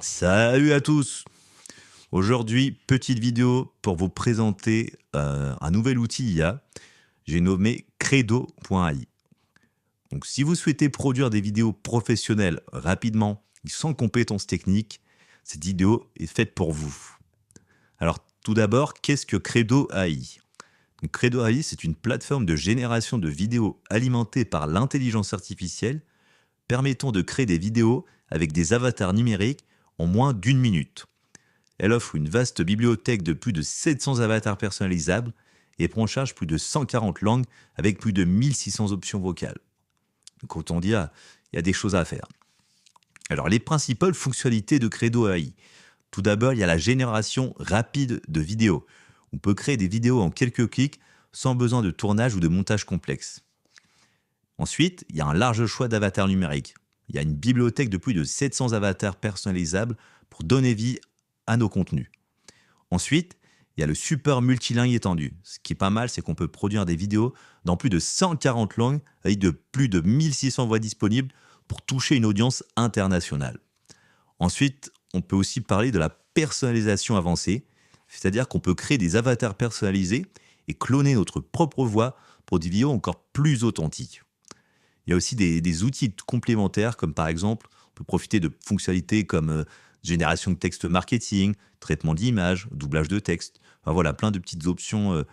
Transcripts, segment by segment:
Salut à tous! Aujourd'hui, petite vidéo pour vous présenter un nouvel outil IA. J'ai nommé Credo.ai. Donc, si vous souhaitez produire des vidéos professionnelles rapidement et sans compétences techniques, cette vidéo est faite pour vous. Alors, tout d'abord, qu'est-ce que Credo.ai? Donc, Credo.ai, c'est une plateforme de génération de vidéos alimentée par l'intelligence artificielle, permettant de créer des vidéos avec des avatars numériques en moins d'une minute. Elle offre une vaste bibliothèque de plus de 700 avatars personnalisables et prend en charge plus de 140 langues avec plus de 1600 options vocales. Donc autant dire, il y a des choses à faire. Alors les principales fonctionnalités de Credo.ai. Tout d'abord, il y a la génération rapide de vidéos. On peut créer des vidéos en quelques clics sans besoin de tournage ou de montage complexe. Ensuite, il y a un large choix d'avatars numériques. Il y a une bibliothèque de plus de 700 avatars personnalisables pour donner vie à nos contenus. Ensuite, il y a le support multilingue étendu. Ce qui est pas mal, c'est qu'on peut produire des vidéos dans plus de 140 langues avec de plus de 1600 voix disponibles pour toucher une audience internationale. Ensuite, on peut aussi parler de la personnalisation avancée, c'est-à-dire qu'on peut créer des avatars personnalisés et cloner notre propre voix pour des vidéos encore plus authentiques. Il y a aussi des outils complémentaires, comme par exemple, on peut profiter de fonctionnalités comme génération de texte marketing, traitement d'images, doublage de texte. Enfin voilà, plein de petites options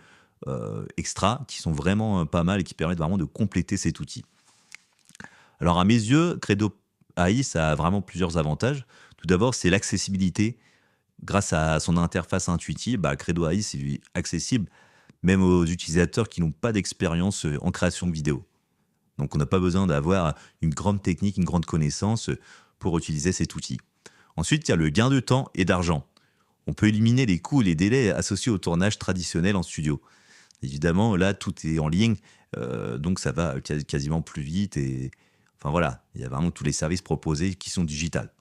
extra qui sont vraiment pas mal et qui permettent vraiment de compléter cet outil. Alors à mes yeux, Credo AI, ça a vraiment plusieurs avantages. Tout d'abord, c'est l'accessibilité. Grâce à son interface intuitive, Credo AI, c'est accessible même aux utilisateurs qui n'ont pas d'expérience en création de vidéo. Donc on n'a pas besoin d'avoir une grande technique, une grande connaissance pour utiliser cet outil. Ensuite, il y a le gain de temps et d'argent. On peut éliminer les coûts et les délais associés au tournage traditionnel en studio. Évidemment, là, tout est en ligne, donc ça va quasiment plus vite. Et enfin voilà, il y a vraiment tous les services proposés qui sont digitales.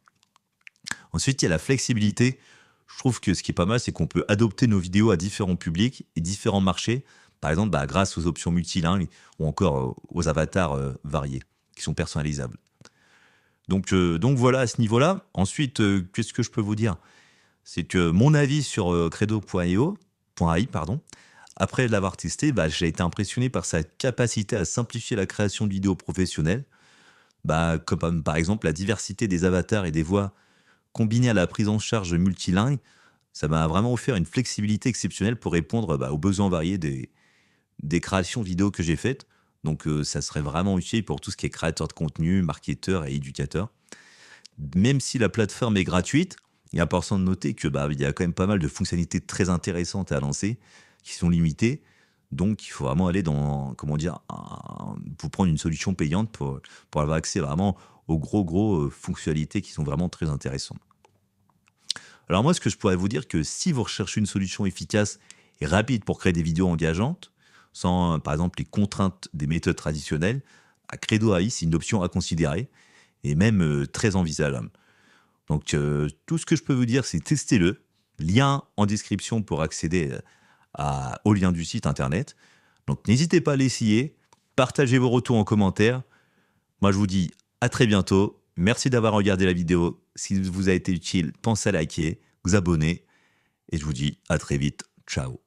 Ensuite, il y a la flexibilité. Je trouve que ce qui est pas mal, c'est qu'on peut adopter nos vidéos à différents publics et différents marchés. Par exemple, grâce aux options multilingues ou encore aux avatars variés qui sont personnalisables. Donc voilà à ce niveau-là. Ensuite, qu'est-ce que je peux vous dire? C'est que mon avis sur Credo.ai, pardon, après l'avoir testé, j'ai été impressionné par sa capacité à simplifier la création de vidéos professionnelles, comme par exemple la diversité des avatars et des voix combinée à la prise en charge multilingue. Ça m'a vraiment offert une flexibilité exceptionnelle pour répondre aux besoins variés des créations vidéo que j'ai faites. Donc ça serait vraiment utile pour tout ce qui est créateur de contenu, marketeur et éducateur. Même si la plateforme est gratuite, il est important de noter que il y a quand même pas mal de fonctionnalités très intéressantes à lancer qui sont limitées. Donc il faut vraiment aller dans, pour prendre une solution payante pour avoir accès vraiment aux gros fonctionnalités qui sont vraiment très intéressantes. Alors moi, ce que je pourrais vous dire, que si vous recherchez une solution efficace et rapide pour créer des vidéos engageantes, sans par exemple les contraintes des méthodes traditionnelles, Credo AI, c'est une option à considérer et même très envisageable. Donc tout ce que je peux vous dire, c'est testez-le. Lien en description pour accéder au lien du site internet. Donc n'hésitez pas à l'essayer, partagez vos retours en commentaire. Moi je vous dis à très bientôt. Merci d'avoir regardé la vidéo. Si vous a été utile, pensez à liker, vous abonner. Et je vous dis à très vite. Ciao.